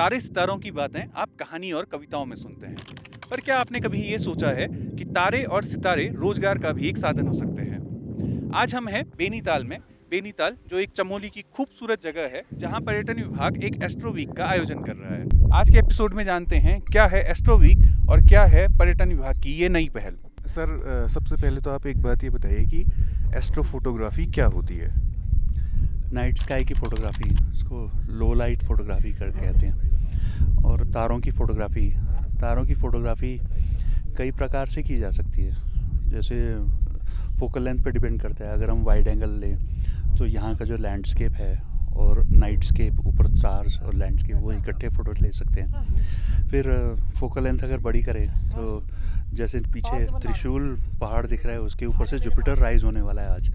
तारे सितारों की बातें आप कहानी और कविताओं में सुनते हैं, पर क्या आपने कभी ये सोचा है कि तारे और सितारे रोजगार का भी एक साधन हो सकते हैं? आज हम हैं बेनीताल में। बेनीताल जो एक चमोली की खूबसूरत जगह है, जहां पर्यटन विभाग एक एस्ट्रो वीक का आयोजन कर रहा है। आज के एपिसोड में जानते हैं क्या है एस्ट्रो वीक और क्या है पर्यटन विभाग की ये नई पहल। सर, सबसे पहले तो आप एक बात ये बताइए कि एस्ट्रो फोटोग्राफी क्या होती है? नाइट स्काई की फ़ोटोग्राफ़ी, उसको लो लाइट फ़ोटोग्राफ़ी कर कहते हैं। और तारों की फ़ोटोग्राफ़ी कई प्रकार से की जा सकती है। जैसे फोकल लेंथ पे डिपेंड करता है। अगर हम वाइड एंगल लें तो यहाँ का जो लैंडस्केप है और नाइटस्केप, ऊपर स्टार्स और लैंडस्केप, वो इकट्ठे फ़ोटो ले सकते हैं। फिर फोकल लेंथ अगर बड़ी करें तो जैसे पीछे त्रिशूल पहाड़ दिख रहा है, उसके ऊपर से जुपिटर राइज़ होने वाला है आज,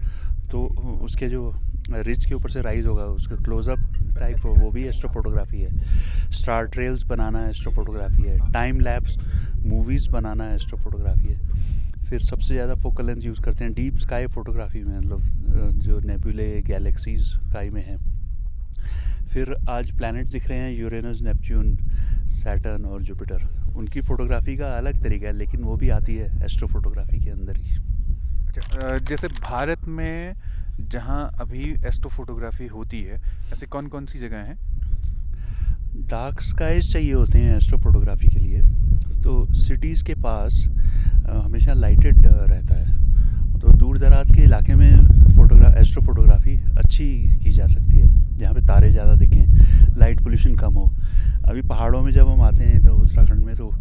तो उसके जो रिज के ऊपर से राइज़ होगा, उसका क्लोज़अप टाइप, वो भी एस्ट्रो फोटोग्राफी है। स्टार ट्रेल्स बनाना एस्ट्रो फोटोग्राफी है। टाइम लैप्स मूवीज़ बनाना एस्ट्रो फोटोग्राफी है। फिर सबसे ज़्यादा फोकल लेंथ यूज़ करते हैं डीप स्काई फोटोग्राफी में, मतलब जो नेबुले गैलेक्सीज स्काई में हैं। फिर आज प्लैनेट दिख रहे हैं, यूरेनस, नेपच्यून, सैटर्न और जुपिटर। उनकी फ़ोटोग्राफी का अलग तरीका है, लेकिन वो भी आती है एस्ट्रो फोटोग्राफी के अंदर ही। अच्छा, जैसे भारत में जहाँ अभी एस्ट्रो फोटोग्राफी होती है, ऐसे कौन कौन सी जगह हैं? डार्क स्काइज चाहिए होते हैं एस्ट्रो फोटोग्राफी के लिए, तो सिटीज़ के पास हमेशा लाइटेड रहता है, तो दूर दराज के इलाके में एस्ट्रो फोटोग्राफी अच्छी की जा सकती है, जहाँ पे तारे ज़्यादा दिखें, लाइट पोल्यूशन कम हो। अभी पहाड़ों में जब हम आते हैं तो उत्तराखंड में, तो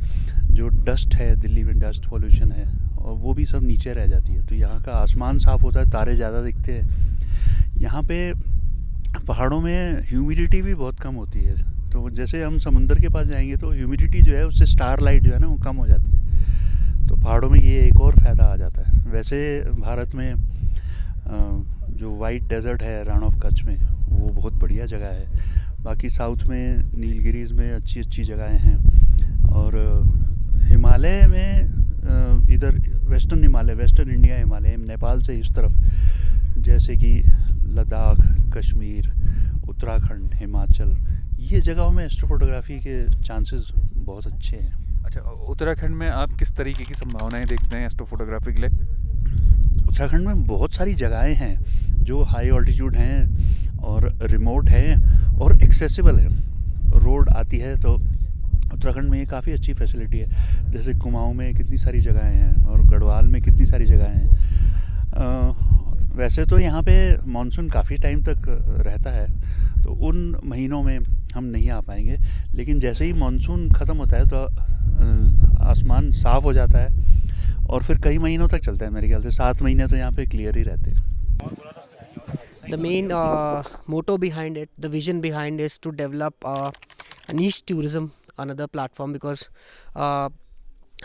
जो डस्ट है, दिल्ली में डस्ट पोल्यूशन है, और वो भी सब नीचे रह जाती है, तो यहाँ का आसमान साफ़ होता है, तारे ज़्यादा दिखते हैं। यहाँ पे पहाड़ों में ह्यूमिडिटी भी बहुत कम होती है, तो जैसे हम समुंदर के पास जाएंगे तो ह्यूमिडिटी जो है उससे स्टार लाइट जो है ना वो कम हो जाती है, तो पहाड़ों में ये एक और फ़ायदा आ जाता है। वैसे भारत में जो वाइट डेजर्ट है रण ऑफ कच्छ में, वो बहुत बढ़िया जगह है। बाकी साउथ में नीलगिरीज़ में अच्छी अच्छी जगहें हैं, और हिमालय में इधर वेस्टर्न इंडिया हिमालय, नेपाल से इस तरफ, जैसे कि लद्दाख, कश्मीर, उत्तराखंड, हिमाचल, ये जगहों में एस्ट्रो फोटोग्राफी के चांसेस बहुत अच्छे हैं। अच्छा, उत्तराखंड में आप किस तरीके की संभावनाएं देखते हैं एस्ट्रो फोटोग्राफी के लिए? उत्तराखंड में बहुत सारी जगहें हैं जो हाई ऑल्टीट्यूड हैं और रिमोट हैं और एक्सेसिबल है। रोड आती है तो उत्तराखंड में ये काफ़ी अच्छी फैसिलिटी है। जैसे कुमाऊं में कितनी सारी जगहें हैं और गढ़वाल में कितनी सारी जगहें हैं। वैसे तो यहाँ पे मानसून काफ़ी टाइम तक रहता है, तो उन महीनों में हम नहीं आ पाएंगे, लेकिन जैसे ही मानसून ख़त्म होता है तो आसमान साफ़ हो जाता है और फिर कई महीनों तक चलता है। मेरे ख्याल से 7 महीने तो यहाँ पे क्लियर ही रहते हैं। The main motto behind it, the vision behind is to develop niche tourism, another platform, because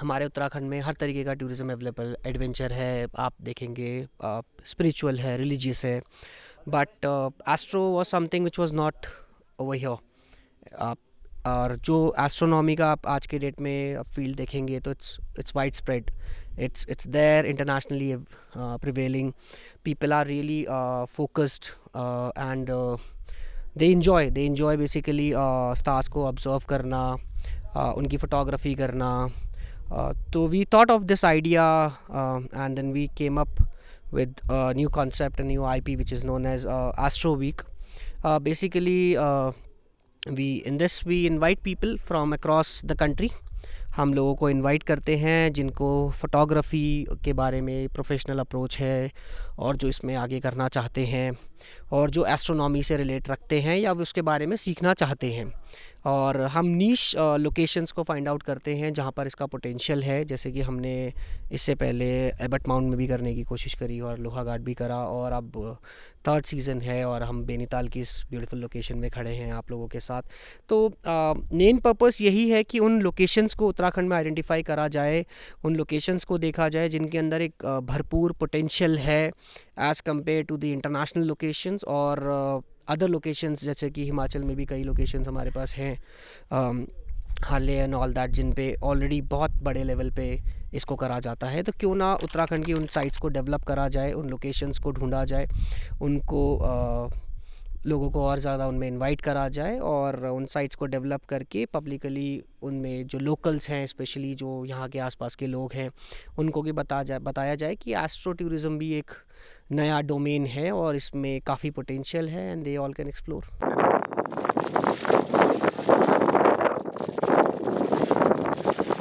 हमारे उत्तराखंड में हर तरीके का टूरिज़म अवेलेबल, एडवेंचर है, आप देखेंगे, स्पिरिचुअल है, रिलीजियस है, but astro was something which was not over here. और जो एस्ट्रोनॉमी का आप आज के डेट में फील्ड देखेंगे तो it's wide spread, it's there internationally, prevailing. People are really focused, and they enjoy basically stars को observe करना, उनकी photography करना. So we thought of this idea, and then we came up with a new concept, a new IP, which is known as Astro Week. Basically, we invite people from across the country. हम लोगों को invite करते हैं जिनको photography के बारे में professional approach है और जो इसमें आगे करना चाहते हैं और जो एस्ट्रोनॉमी से रिलेट रखते हैं या उसके बारे में सीखना चाहते हैं। और हम नीश लोकेशंस को फाइंड आउट करते हैं जहाँ पर इसका पोटेंशियल है, जैसे कि हमने इससे पहले एबट माउंट में भी करने की कोशिश करी और लोहाघाट भी करा, और अब थर्ड सीज़न है और हम बेनीताल की इस ब्यूटीफुल लोकेशन में खड़े हैं आप लोगों के साथ। तो मेन पर्पस यही है कि उन लोकेशंस को उत्तराखंड में आइडेंटिफाई करा जाए, उन लोकेशंस को देखा जाए जिनके अंदर एक भरपूर पोटेंशियल है as compared to the international locations और अदर लोकेशंस, जैसे कि हिमाचल में भी कई लोकेशंस हमारे पास हैं, हाले एंड ऑल दैट, जिन पे ऑलरेडी बहुत बड़े लेवल पे इसको करा जाता है। तो क्यों ना उत्तराखंड की उन साइट्स को डेवलप करा जाए, उन लोकेशंस को ढूंढा जाए, उनको लोगों को और ज़्यादा उनमें इनवाइट करा जाए और उन साइट्स को डेवलप करके पब्लिकली उनमें जो लोकल्स हैं, स्पेशली जो यहाँ के आसपास के लोग हैं, उनको भी बताया जाए कि एस्ट्रो टूरिज़्म भी एक नया डोमेन है और इसमें काफ़ी पोटेंशियल है and they all can explore.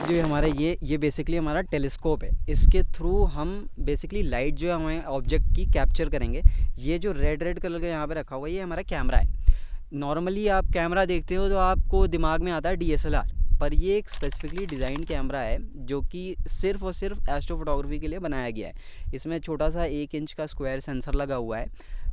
जो हमारा ये बेसिकली हमारा टेलीस्कोप है, इसके थ्रू हम बेसिकली लाइट जो है हमें ऑब्जेक्ट की कैप्चर करेंगे। ये जो रेड कलर का यहाँ पे रखा हुआ है, ये हमारा कैमरा है। नॉर्मली आप कैमरा देखते हो तो आपको दिमाग में आता है DSLR, पर ये एक स्पेसिफिकली डिज़ाइन कैमरा है जो कि सिर्फ़ और सिर्फ एस्ट्रो फोटोग्राफी के लिए बनाया गया है। इसमें छोटा सा 1 इंच का स्क्वायर सेंसर लगा हुआ है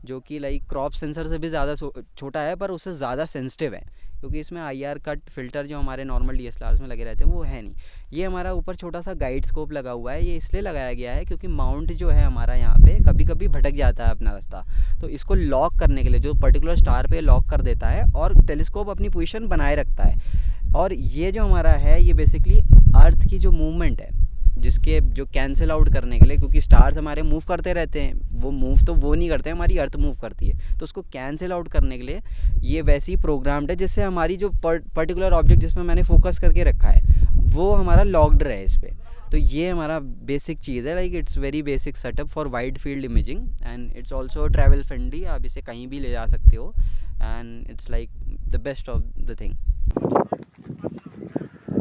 जो कि लाइक क्रॉप सेंसर से भी ज़्यादा छोटा है, पर उससे ज़्यादा सेंसिटिव है, क्योंकि इसमें IR कट फिल्टर जो हमारे नॉर्मल DSLRs में लगे रहते हैं वो है नहीं। ये हमारा ऊपर छोटा सा गाइड स्कोप लगा हुआ है। ये इसलिए लगाया गया है क्योंकि माउंट जो है हमारा यहाँ पे कभी कभी भटक जाता है अपना रास्ता, तो इसको लॉक करने के लिए जो पर्टिकुलर स्टार पे लॉक कर देता है और टेलीस्कोप अपनी पोजीशन बनाए रखता है। और ये जो हमारा है ये बेसिकली अर्थ की जो मूवमेंट है जिसके जो कैंसिल आउट करने के लिए, क्योंकि स्टार्स हमारे मूव करते रहते हैं, वो मूव तो वो नहीं करते, हमारी अर्थ मूव करती है, तो उसको कैंसिल आउट करने के लिए ये वैसी प्रोग्राम्ड है जिससे हमारी जो पर्टिकुलर ऑब्जेक्ट जिसमें मैंने फोकस करके रखा है वो हमारा लॉक्ड रहे इस पर। तो ये हमारा बेसिक चीज़ है, like it's very basic setup for wide field imaging and it's also travel friendly. आप इसे कहीं भी ले जा सकते हो and it's like the best of the thing.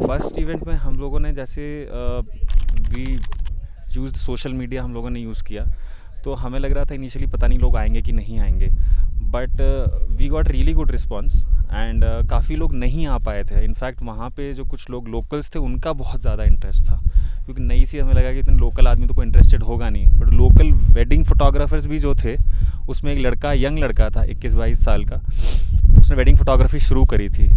First event में हम लोगों ने जैसे वी यूज़ सोशल मीडिया हम लोगों ने यूज़ किया, तो हमें लग रहा था इनिशियली पता नहीं लोग आएंगे कि नहीं आएंगे, but we got really good response and काफ़ी लोग नहीं आ पाए थे। इनफैक्ट वहाँ पे जो कुछ लोग लोकल्स थे उनका बहुत ज़्यादा इंटरेस्ट था, क्योंकि नई सी हमें लगा कि इतने लोकल आदमी तो कोई इंटरेस्टेड होगा नहीं, बट लोकल वेडिंग फोटोग्राफर्स भी जो थे उसमें एक लड़का, यंग लड़का था 21-22 साल का, उसने वेडिंग फोटोग्राफी शुरू करी थी।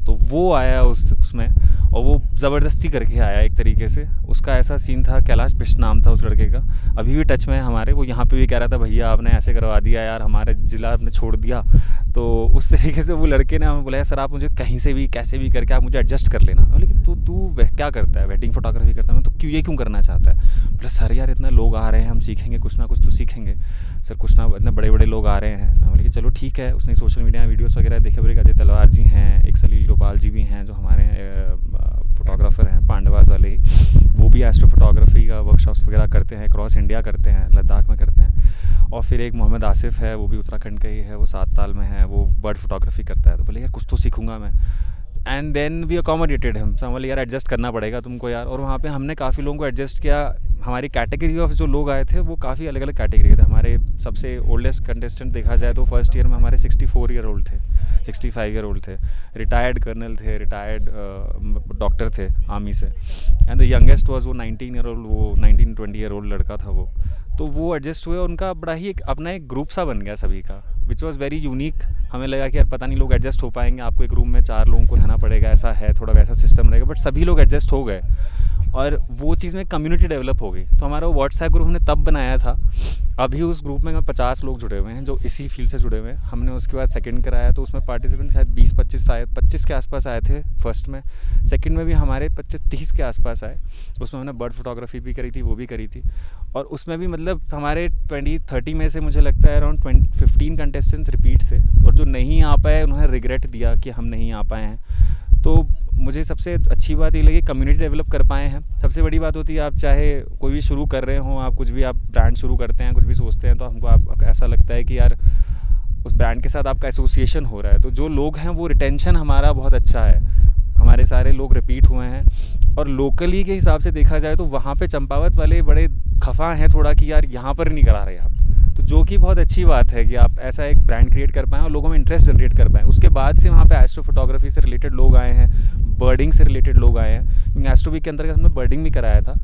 तो वो आया उसमें और वो ज़बरदस्ती करके आया एक तरीके से। उसका ऐसा सीन था, कैलाश बिष्ट नाम था उस लड़के का, अभी भी टच में है हमारे। वो यहाँ पे भी कह रहा था भैया आपने ऐसे करवा दिया यार, हमारे ज़िला आपने छोड़ दिया। तो उस तरीके से वो लड़के ने हमें बोला सर आप मुझे कहीं से भी कैसे भी करके आप मुझे एडजस्ट कर लेना। लेकिन तू क्या करता है, वेडिंग फोटोग्राफी करता है, मैं तो क्यों करना चाहता है। बोला सर यार इतने लोग आ रहे हैं, हम सीखेंगे कुछ ना कुछ तो सीखेंगे सर, कुछ ना इतने बड़े बड़े लोग आ रहे हैं। मैं बोले कि चलो ठीक है। उसने सोशल मीडिया में वीडियोस वगैरह देखे, बोले अजय तलवार जी हैं, एक सलील गोपाल जी भी हैं जो हमारे फोटोग्राफर हैं पांडवास वाले ही, वो भी एस्ट्रो फोटोग्राफी का वर्कशॉप्स वगैरह करते हैं, क्रॉस इंडिया करते हैं, लद्दाख में करते हैं। और फिर एक मोहम्मद आसिफ है, वो भी उत्तराखंड का ही है, वो 7 ताल में है, वो बर्ड फोटोग्राफी करता है। तो बोले यार कुछ तो सीखूंगा मैं। एंड देन वी अकोमोडेटेड हम, तो बोले यार एडजस्ट करना पड़ेगा तुमको यार। और वहाँ पे हमने काफ़ी लोगों को एडजस्ट किया। हमारी कैटेगरी ऑफ जो लोग आए थे वो काफ़ी अलग अलग कैटेगरी के थे। हमारे सबसे ओल्डेस्ट कंटेस्टेंट देखा जाए तो फर्स्ट ईयर में हमारे 64 ईयर ओल्ड थे, 65 ईयर ओल्ड थे, रिटायर्ड कर्नल थे, रिटायर्ड डॉक्टर थे आर्मी से। एंड द यंगेस्ट वाज वो 19 ईयर ओल्ड, वो 19-20 ईयर ओल्ड लड़का था वो। तो वो एडजस्ट हुए, उनका बड़ा ही अपना एक ग्रुप सा बन गया सभी का, विच वॉज़ वेरी यूनिक। हमें लगा कि यार पता नहीं लोग एडजस्ट हो पाएंगे, आपको एक रूम में 4 लोगों को रहना पड़ेगा, ऐसा है, थोड़ा वैसा सिस्टम रहेगा, बट सभी लोग एडजस्ट हो गए और वो चीज़ में कम्युनिटी डेवलप हो गई। तो हमारा वो व्हाट्सएप ग्रुप हमने तब बनाया था, अभी उस ग्रुप में 50 लोग जुड़े हुए हैं जो इसी फील्ड से जुड़े हुए हैं। हमने उसके बाद सेकंड कराया तो उसमें पार्टिसिपेंट शायद 20-25 के आसपास आए थे फर्स्ट में। सेकंड में भी हमारे 25-30 के आसपास आए। उसमें हमने बर्ड फोटोग्राफी भी करी थी, वो भी करी थी। और उसमें भी मतलब हमारे 20-30 में से मुझे लगता है अराउंड 15 कंटेस्टेंट्स रिपीट से, और जो नहीं आ पाए उन्होंने रिग्रेट दिया कि हम नहीं आ पाए हैं। तो मुझे सबसे अच्छी बात ये लगी कम्युनिटी डेवलप कर पाए हैं। सबसे बड़ी बात होती है आप चाहे कोई भी शुरू कर रहे हो, आप कुछ भी आप ब्रांड शुरू करते हैं, कुछ भी सोचते हैं, तो हमको आप ऐसा लगता है कि यार उस ब्रांड के साथ आपका एसोसिएशन हो रहा है। तो जो लोग हैं वो रिटेंशन हमारा बहुत अच्छा है, हमारे सारे लोग रिपीट हुए हैं। और लोकली के हिसाब से देखा जाए तो वहाँ पे चंपावत वाले बड़े खफा हैं थोड़ा कि यार यहाँ पर नहीं करा रहे आप, तो जो कि बहुत अच्छी बात है कि आप ऐसा एक ब्रांड क्रिएट कर पाएँ और लोगों में इंटरेस्ट जनरेट कर पाएँ। उसके बाद से वहाँ पे एस्ट्रो फोटोग्राफी से रिलेटेड लोग आए हैं, बर्डिंग से रिलेटेड लोग आए हैं, क्योंकि एस्ट्रो वीक के अंतर्गत हमने बर्डिंग भी कराया था।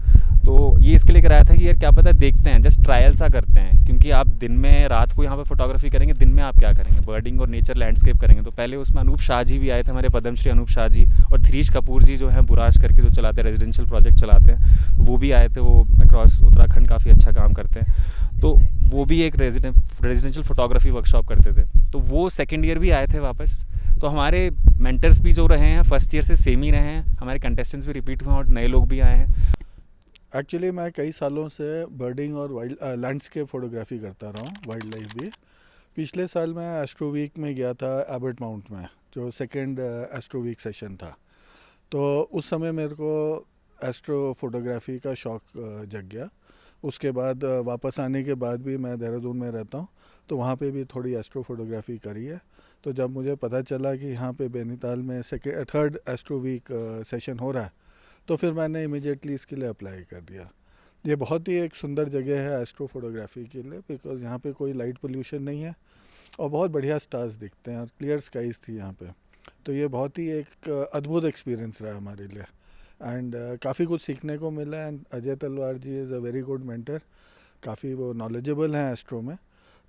तो ये इसके लिए कराया था कि यार क्या पता देखते हैं, जस्ट ट्रायल सा करते हैं, क्योंकि आप दिन में रात को यहाँ पर फोटोग्राफी करेंगे, दिन में आप क्या करेंगे, बर्डिंग और नेचर लैंडस्केप करेंगे। तो पहले उसमें अनूप शाह जी भी आए थे, हमारे पद्मश्री अनूप शाह जी, और थरीश कपूर जी जो हैं बुराश करके जो चलाते हैं, रेजिडेंशियल प्रोजेक्ट चलाते हैं, वो भी आए थे। वो अक्रॉस उत्तराखंड काफ़ी अच्छा काम करते हैं, तो वो भी एक रेजिडेंशियल फोटोग्राफी वर्कशॉप करते थे। तो वो सेकेंड ईयर भी आए थे वापस। तो हमारे मेंटर्स भी जो रहे हैं फर्स्ट ईयर से सेम ही रहे हैं, हमारे कंटेस्टेंट्स भी रिपीट हुए और नए लोग भी आए हैं। एक्चुअली मैं कई सालों से बर्डिंग और वाइल्ड लैंडस्केप फ़ोटोग्राफी करता रहा हूँ, वाइल्ड लाइफ भी। पिछले साल मैं एस्ट्रो वीक में गया था एबर्ट माउंट में, जो सेकंड एस्ट्रो वीक सेशन था। तो उस समय मेरे को एस्ट्रो फोटोग्राफी का शौक़ जग गया। उसके बाद वापस आने के बाद भी मैं देहरादून में रहता हूँ, तो वहाँ पे भी थोड़ी एस्ट्रो फोटोग्राफी करी है। तो जब मुझे पता चला कि यहाँ पे बेनीताल में थर्ड एस्ट्रो वीक सेशन हो रहा है, तो फिर मैंने इमीडिएटली इसके लिए अप्लाई कर दिया। ये बहुत ही एक सुंदर जगह है एस्ट्रो फोटोग्राफी के लिए, बिकॉज़ यहाँ पे कोई लाइट पोल्यूशन नहीं है और बहुत बढ़िया स्टार्स दिखते हैं और क्लियर स्काइज थी यहाँ पे। तो ये बहुत ही एक अद्भुत एक्सपीरियंस रहा हमारे लिए एंड काफ़ी कुछ सीखने को मिला। And Ajay Talwar ji is a very good mentor, काफ़ी वो नॉलेजेबल हैं एस्ट्रो में,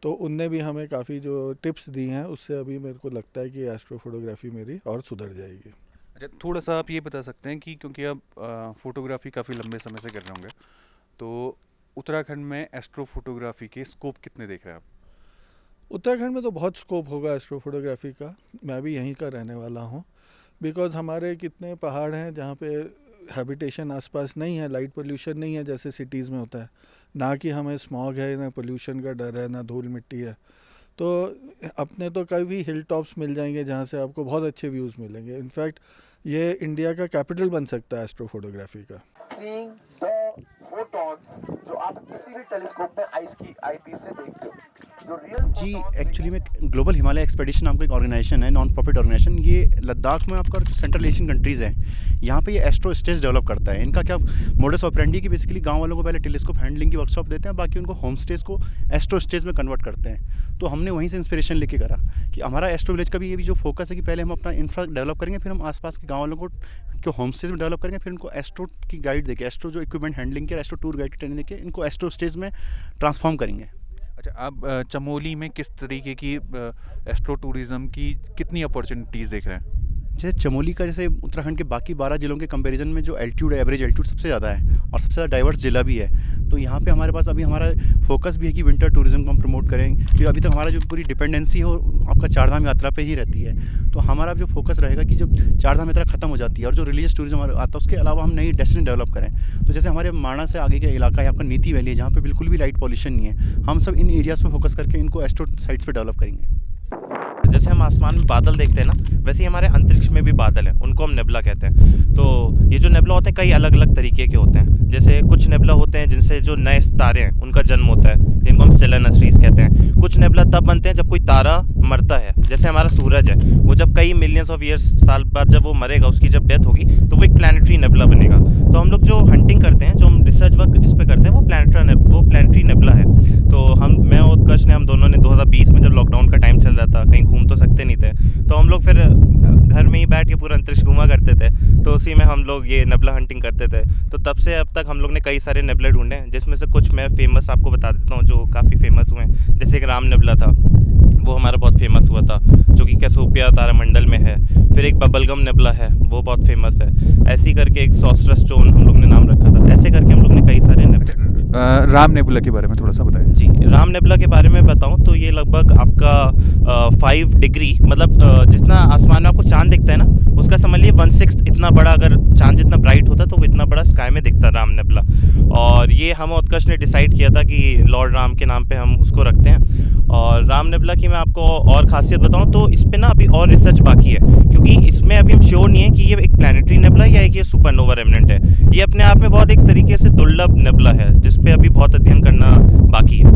तो उनने भी हमें काफ़ी जो टिप्स दी हैं उससे अभी मेरे को लगता है कि एस्ट्रो फोटोग्राफी मेरी और सुधर जाएगी। अच्छा, थोड़ा सा आप ये बता सकते हैं कि क्योंकि आप फोटोग्राफी काफ़ी लंबे समय से कर रहे होंगे, तो उत्तराखंड में एस्ट्रो फोटोग्राफी के स्कोप कितने देख रहे हैं आप? उत्तराखंड में तो बहुत स्कोप होगा एस्ट्रो फोटोग्राफी का। मैं भी यहीं का रहने वाला हूँ, बिकॉज़ हमारे कितने पहाड़ हैं जहाँ पे हैबिटेशन आसपास नहीं है, लाइट पोल्यूशन नहीं है जैसे सिटीज़ में होता है, ना कि हमें स्मॉग है, ना पोल्यूशन का डर है, ना धूल मिट्टी है। तो अपने तो कभी हिल टॉप्स मिल जाएंगे जहाँ से आपको बहुत अच्छे व्यूज़ मिलेंगे। इनफैक्ट ये इंडिया का कैपिटल बन सकता है एस्ट्रो फोटोग्राफी का। Seeing the photons जो आप किसी भी टेलीस्कोप में आईपीस से देखते हो, जो रियल जी एक्चुअली में ग्लोबल हिमालय एक्सपेडिशन नाम का एक ऑर्गेनाइजेशन है, नॉन प्रॉफिट ऑर्गेनाइजेशन। ये लद्दाख में आपका जो सेंट्रल एशियन कंट्रीज़ हैं, यहाँ पे ये एस्ट्रो स्टेज डेवलप करता है। इनका क्या मोडस ऑपरेंडी की बेसिकली गांव वालों को पहले टेलीस्कोप हैंडलिंग की वर्कशॉप देते हैं, बाकी उनको होम स्टेज को एस्ट्रो स्टेज में कन्वर्ट करते हैं। तो हमने वहीं से इंस्पिरेशन लेके करा कि हमारा एस्ट्रो विलेज का भी ये भी जो फोकस है कि पहले हम अपना इंफ्रा डेवलप करेंगे, फिर हम आसपास के गाँव वालों को होम स्टेज में डेवलप करेंगे, फिर इनको एस्ट्रो की गाइड देके, एस्ट्रो जो इक्विपमेंट हैंडलिंग के, एस्ट्रो टूर गाइड की ट्रेनिंग देके इनको एस्ट्रो स्टेज में ट्रांसफॉर्म करेंगे। अच्छा, आप चमोली में किस तरीके की एस्ट्रो टूरिज़्म की कितनी अपॉर्चुनिटीज़ देख रहे हैं? जैसे चमोली का, जैसे उत्तराखंड के बाकी 12 जिलों के कंपैरिजन में जो एल्टीट्यूड है, एवरेज एल्टीट्यूड सबसे ज़्यादा है और सबसे ज़्यादा डाइवर्स जिला भी है। तो यहाँ पे हमारे पास अभी हमारा फोकस भी है कि विंटर टूरिज्म को हम प्रमोट करें, क्योंकि अभी तक हमारा जो पूरी डिपेंडेंसी है वो आपका चारधाम यात्रा पे ही रहती है। तो हमारा जो फोकस रहेगा कि जब चारधाम यात्रा खत्म हो जाती है और जो रिलीजियस टूरिज्म आता है, उसके अलावा हम नई डेस्टिनेशन डेवलप करें। तो जैसे हमारे माणा से आगे का इलाका है आपका नीति वैली है, जहाँ पर बिल्कुल भी लाइट पॉल्यूशन नहीं है, हम सब इन एरियाज़ पर फोकस करके इनको एस्ट्रो साइट्स पर डेवलप करेंगे। जैसे हम आसमान में बादल देखते हैं ना, वैसे ही हमारे अंतरिक्ष में भी बादल हैं, उनको हम नेबुला कहते हैं। तो ये जो नेबुला होते हैं कई अलग अलग तरीके के होते हैं। जैसे कुछ नेबुला होते हैं जिनसे जो नए तारे हैं उनका जन्म होता है, जिनको हम स्टेलर नर्सरीज कहते हैं। कुछ नेबुला तब बनते हैं जब कोई तारा मरता है, जैसे हमारा सूरज है, वो जब कई मिलियंस ऑफ ईयर्स साल बाद जब वो मरेगा, उसकी जब डेथ होगी, तो वो एक प्लानिटरी नेबुला बनेगा। तो हम लोग जो हंटिंग करते हैं, जो हम रिसर्च वर्क जिस पे करते हैं, वो प्लानिटरी नेबुला है। तो मैं और उत्कर्ष ने, हम दोनों ने 2020 में जब लॉकडाउन का टाइम चल रहा था, कहीं घूम तो सकते नहीं थे, तो हम लोग फिर घर में ही बैठ के पूरा अंतरिक्ष घूमा करते थे। तो उसी में हम लोग ये नेबुला हंटिंग करते थे। तो तब से अब तक हम लोग ने कई सारे नेबुला ढूंढे हैं, जिसमें से कुछ मैं फेमस आपको बता देता हूँ जो काफ़ी फेमस हुए हैं। जैसे एक राम नेबुला था, वो हमारा बहुत फेमस हुआ था, जो कि कैसोपिया तारामंडल में है। फिर एक बबलगम नेबुला है, वो बहुत फेमस है। ऐसी करके एक सॉस्ट्रस स्टोन हम लोग ने नाम रखा था। ऐसे करके हम लोग ने कई सारे नेबुला। राम नेबुला के बारे में थोड़ा सा बताएं। जी, राम नेबुला के बारे में बताऊं तो ये लगभग आपका 5 डिग्री, मतलब जितना आसमान में आपको चांद दिखता है ना, उसका समझ लिए 1/6 इतना बड़ा, अगर चांद जितना ब्राइट होता तो वो इतना बड़ा स्काई में दिखता राम नेबुला। और ये हम उत्कर्ष ने डिसाइड किया था कि लॉर्ड राम के नाम पे हम उसको रखते हैं। और राम नेबुला की मैं आपको और खासियत बताऊं तो इस पे ना अभी और रिसर्च बाकी है, क्योंकि इसमें अभी हम श्योर नहीं है कि ये एक प्लानिटरी नेबुला या एक ये सुपरनोवा रेमिनेंट है। ये अपने आप में बहुत एक तरीके से दुर्लभ नेबुला है, जिस पे अभी बहुत अध्ययन करना बाकी है।